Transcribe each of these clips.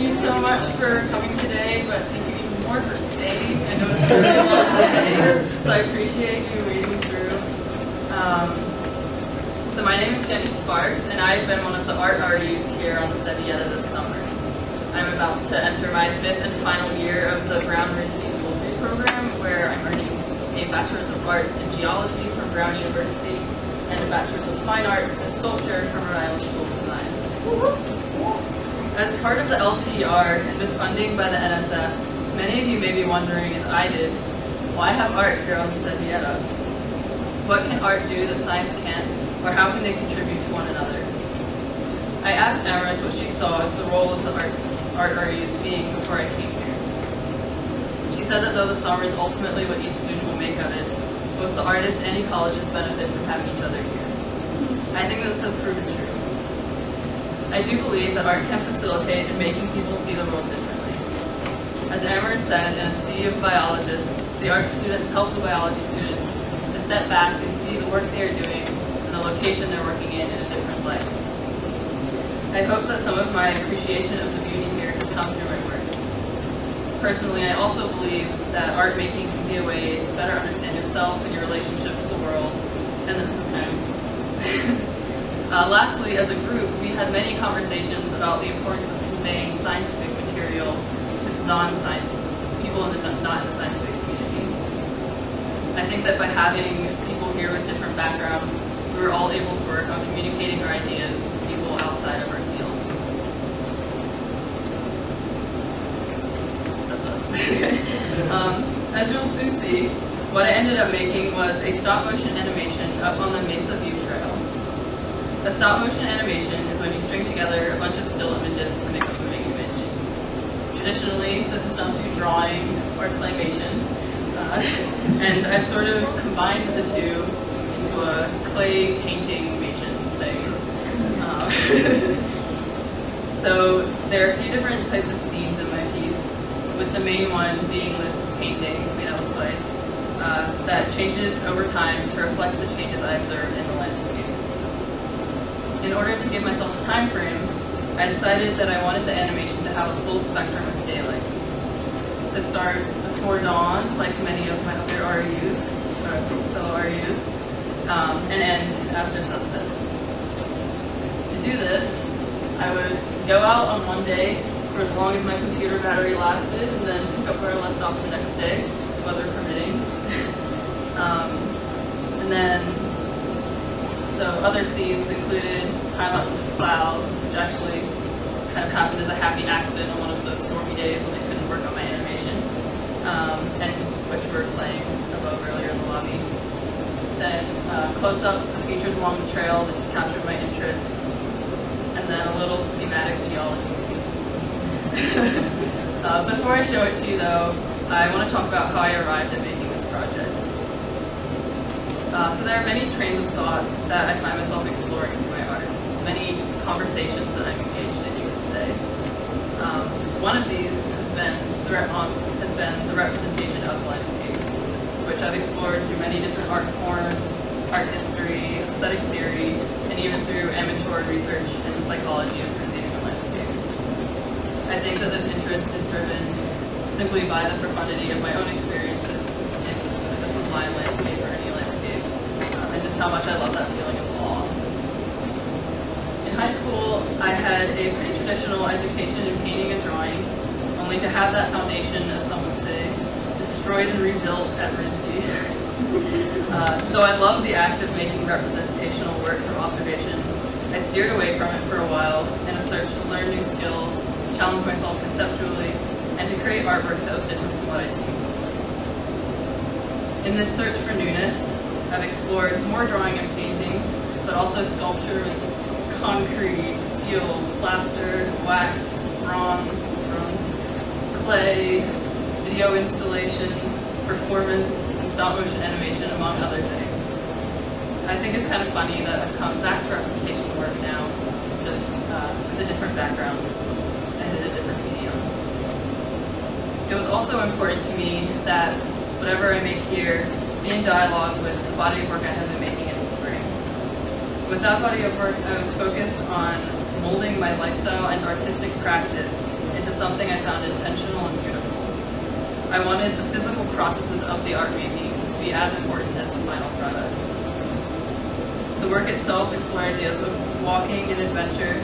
you so much for coming today, but thank you even more for staying. I know it's a really long day, so I appreciate you waiting through. So my name is Jenny Sparks, and I've been one of the art REUs here on the Sevilleta this summer. I'm about to enter my 5th and final year of the Brown RISD Dual program, where I'm earning a Bachelor's of Arts in Geology from Brown University and a Bachelor's of Fine Arts in Sculpture from Rhode Island School of Design. As part of the LTER and with funding by the NSF, many of you may be wondering, as I did, why have art here on the Sevilleta? What can art do that science can't, or how can they contribute to one another? I asked Amaris what she saw as the role of the art REUs being before I came here. She said that though the summer is ultimately what each student will make of it, both the artists and ecologists benefit from having each other here. I think this has proven true. I do believe that art can facilitate in making people see the world differently. As Amaris said, in a sea of biologists, the art students help the biology students to step back and see the work they are doing and the location they're working in a different light. I hope that some of my appreciation of the beauty here has come through my work. Personally, I also believe that art making can be a way to better understand yourself and your relationship to the world, and this is kind of lastly, as a group, we had many conversations about the importance of conveying scientific material to non-science, people not in the scientific community. I think that by having people here with different backgrounds, we were all able to work on communicating our ideas to people outside of our fields. That's us. As you'll soon see, what I ended up making was a stop-motion animation up on the Mesa View Trail. A stop-motion animation is when you string together a bunch of still images to make a moving image. Traditionally, this is done through drawing or claymation, and I've sort of combined the two into a clay painting-mation thing. So there are a few different types of scenes in my piece, with the main one being this painting made out of clay that changes over time to reflect the changes I observed in the landscape. In order to give myself a time frame, I decided that I wanted the animation to have a full spectrum of daylight. To start before dawn, like many of my other REUs, or fellow REUs, and end after sunset. To do this, I would go out on one day for as long as my computer battery lasted, and then pick up where I left off the next day, weather permitting. So other scenes included time-lapse of the clouds, which actually kind of happened as a happy accident on one of those stormy days when I couldn't work on my animation, and which were playing above earlier in the lobby. Then close-ups, the features along the trail that just captured my interest, and then a little schematic geology scene. Before I show it to you though, I want to talk about how I arrived at making this project. So there are many trains of thought that I find myself exploring through my art, many conversations that I'm engaged in, you could say. One of these has been the representation of landscape, which I've explored through many different art forms, art history, aesthetic theory, and even through amateur research in the psychology of perceiving the landscape. I think that this interest is driven simply by the profundity of my own experiences in the sublime landscape or any landscape, and just how much I love that feeling of awe. In high school, I had a pretty traditional education in painting and drawing, only to have that foundation, as some would say, destroyed and rebuilt at RISD. Though I love the act of making representational work from observation, I steered away from it for a while in a search to learn new skills, challenge myself conceptually, and to create artwork that was different from what I'd seen. In this search for newness, I've explored more drawing and painting, but also sculpture, concrete, steel, plaster, wax, bronze, clay, video installation, performance, and stop-motion animation, among other things. I think it's kind of funny that I've come back to representation work now, just with a different background and in a different medium. It was also important to me that whatever I make here be in dialogue with the body of work I have been making in the spring. With that body of work, I was focused on molding my lifestyle and artistic practice into something I found intentional and beautiful. I wanted the physical processes of the art making to be as important as the final product. The work itself explored ideas of walking and adventure,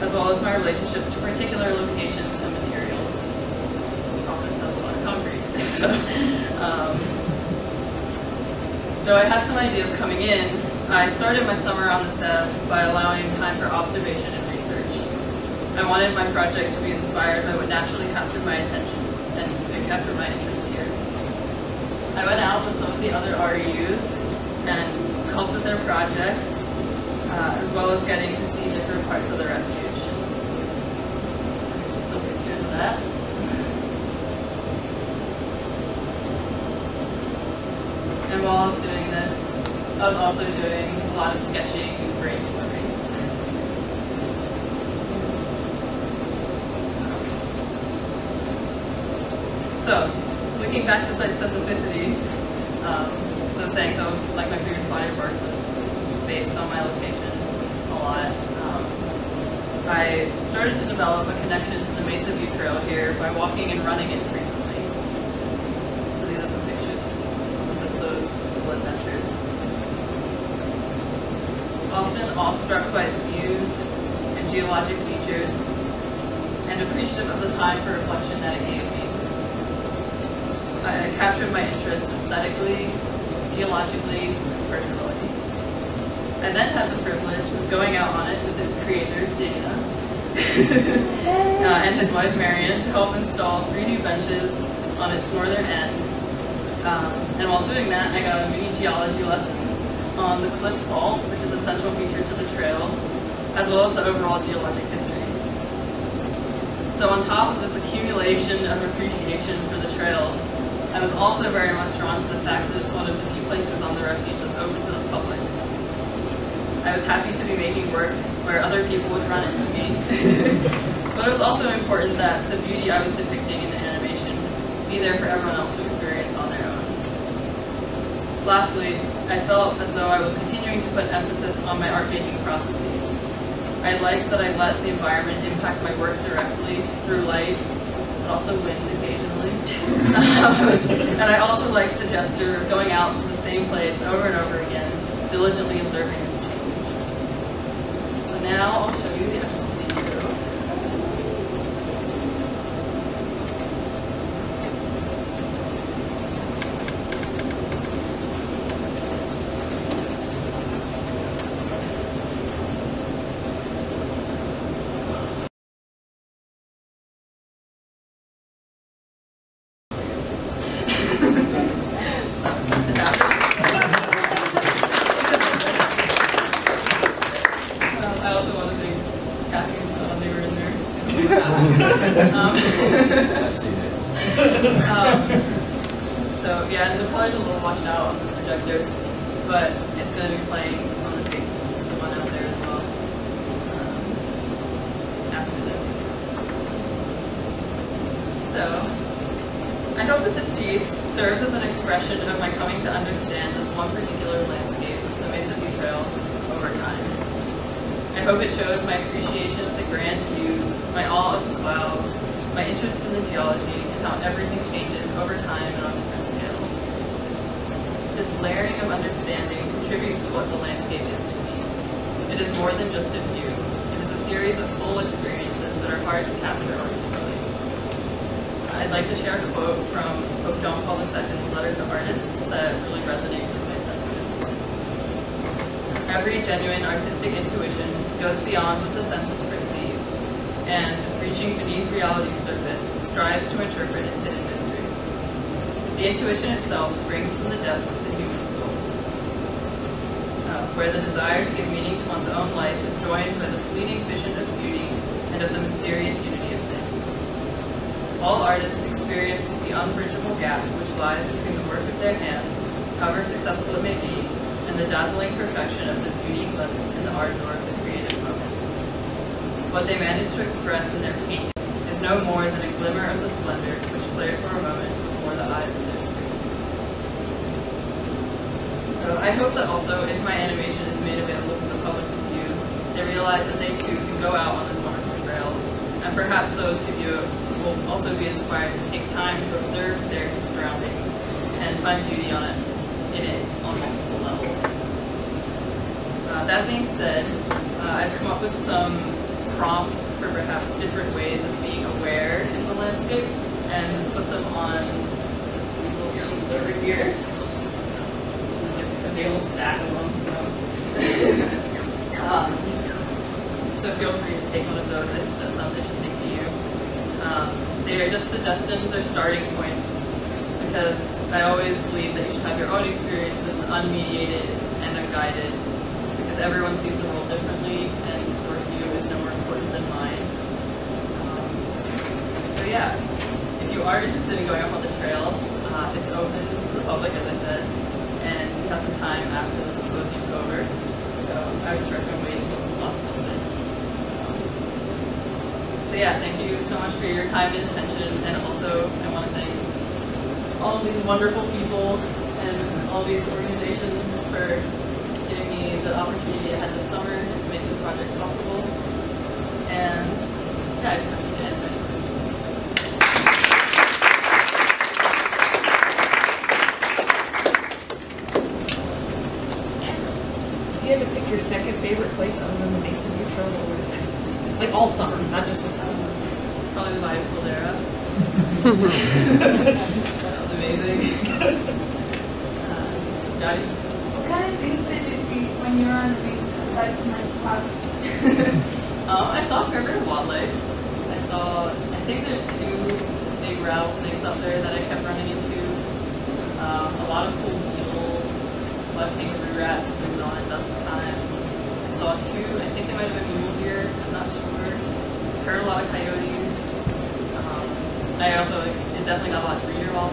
as well as my relationship to particular locations and materials. Providence has a lot of concrete. So, though I had some ideas coming in, I started my summer on the Sev by allowing time for observation and research. I wanted my project to be inspired by what naturally captured my attention and captured my interest here. I went out with some of the other REUs and helped with their projects, as well as getting to see different parts of the refuge. So here's just some pictures of that. And while I was doing this, I was also doing a lot of sketching and brainstorming. So, looking back to site specificity, so I was saying, so like my previous body of work was based on my location a lot. I started to develop a connection to the Mesa View Trail here by walking and running it frequently. So these are some pictures of just those little adventures. Often awestruck by its views and geologic features, and appreciative of the time for reflection that it gave me. I captured my interest aesthetically, geologically, and personally. I then had the privilege of going out on it with its creator, Dana, and his wife, Marion, to help install 3 new benches on its northern end. And while doing that, I got a mini geology lesson on the cliff fault, which is an essential feature to the trail, as well as the overall geologic history. So on top of this accumulation of appreciation for the trail, I was also very much drawn to the fact that it's one of the few places on the refuge that's open to the public. I was happy to be making work where other people would run into me, but it was also important that the beauty I was depicting in the animation be there for everyone else to experience on their own. Lastly, I felt as though I was continuing to put emphasis on my art making processes. I liked that I let the environment impact my work directly through light, but also wind occasionally. And I also liked the gesture of going out to the same place over and over again, diligently observing its change. So now I'll show you the actual video. I've seen it. So yeah, and the color's a little washed out on this projector, but it's going to be playing on the big one out there as well after this. So I hope that this piece serves as an expression of my coming to understand this one particular landscape, the Mesa View Trail, over time. I hope it shows my appreciation of the grand views, my awe of the clouds, my interest in the geology, and how everything changes over time and on different scales. This layering of understanding contributes to what the landscape is to me. It is more than just a view. It is a series of full experiences that are hard to capture articulately. I'd like to share a quote from Pope John Paul II's letter to artists that really resonates with my sentiments. Every genuine artistic intuition goes beyond what the senses perceive, and, reaching beneath reality's surface, strives to interpret its hidden mystery. The intuition itself springs from the depths of the human soul, where the desire to give meaning to one's own life is joined by the fleeting vision of beauty and of the mysterious unity of things. All artists experience the unbridgeable gap which lies between the work of their hands, however successful it may be, and the dazzling perfection of the beauty glimpsed in the ardor of the creative moment. What they manage to express in their painting is no more than a glimmer of the splendor which flared for a moment before the eyes of their screen. So I hope that also, if my animation is made available to the public to view, they realize that they too can go out on this wonderful trail and perhaps those of you will also be inspired to take time to observe their surroundings and find beauty in it on multiple levels. That being said, I've come up with some prompts for perhaps different ways of being aware in the landscape and put them on these little sheets over here. A big old stack of them. So feel free to take one of those if that sounds interesting to you. They are just suggestions or starting points, because I always believe that you should have your own experiences unmediated and unguided, because everyone sees the world differently and your view is no more important than mine. So yeah, if you are interested in going up on the trail, it's open to the public, as I said, and we have some time after the symposium's over, so I would just recommend waiting until it's off a little bit. So yeah, thank you so much for your time and attention, and also I want to thank all of these wonderful people and all these organizations for giving me the opportunity I had this summer to make this project possible. And yeah, I'm happy to answer any questions. If you had to pick your second favorite place other than the Mason View Trail, what would it be? Like all summer, not just the summer. Probably the Vice Caldera. That was amazing. Jody? What kind of things did you see when you were on the beach aside from like clouds? I saw a fair bit of wildlife. I think there's 2 big rattlesnakes up there that I kept running into. A lot of cool beetles, a lot of kangaroo rats moving on at dusk times. I saw 2, I think they might have been mule deer, I'm not sure. Heard a lot of coyotes. I also, it definitely got a lot of breeder while I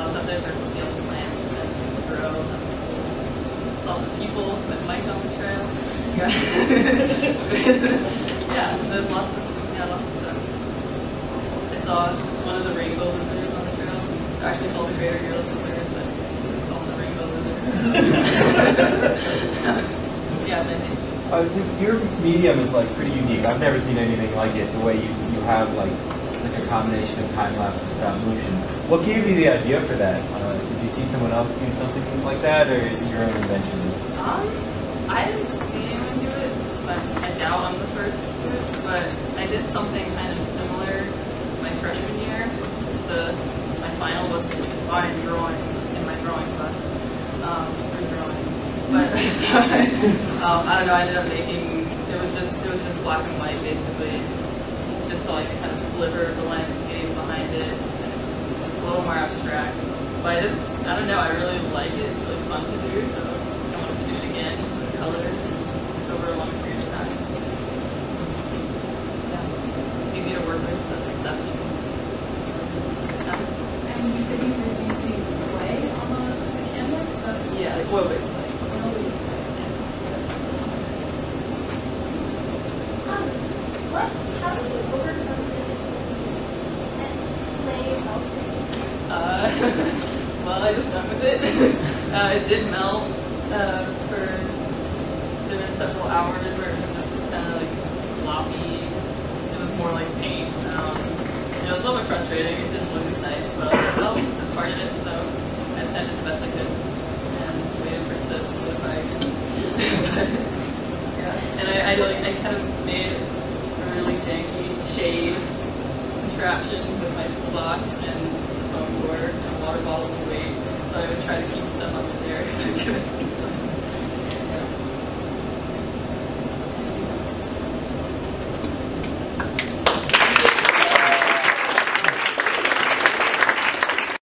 was up there, started to see all the plants that grow. That was cool. Saw some people that might on the trail. Yeah, there's lots of stuff. I saw one of the rainbow lizards on the trail. They're actually called the greater hairless lizards, but they're called the rainbow lizards. Yeah, Benji. So your medium is like pretty unique. I've never seen anything like it. The way you have like a combination of time lapse and stop motion. What gave you the idea for that? Did you see someone else do something like that, or is it your own invention? I didn't see anyone do it, but I doubt I'm the first to do it. But I did something kind of similar my freshman year. My final was to define drawing in my drawing class for drawing. But so I don't know. I ended up making it was just black and white basically. Just saw like a kind of sliver of the landscape behind it. And it was a little more abstract. But I don't know, I really like it. It's really fun to do, so I wanted to do it again with color over a long period of time. Yeah, it's easy to work with, but definitely. And you said you were using clay on the canvas? Yeah, like oil-based clay. How do you overcome clay melting? Well, I just went with it. It did melt there were several hours where it was just kind of like floppy. It was more like paint. It was a little bit frustrating. It didn't look as nice, but well, it's just part of it. So I did the best I could and waited for it to solidify again. Yeah, and I kind of made a really janky shade contraption with my toolbox and some foam board and water bottles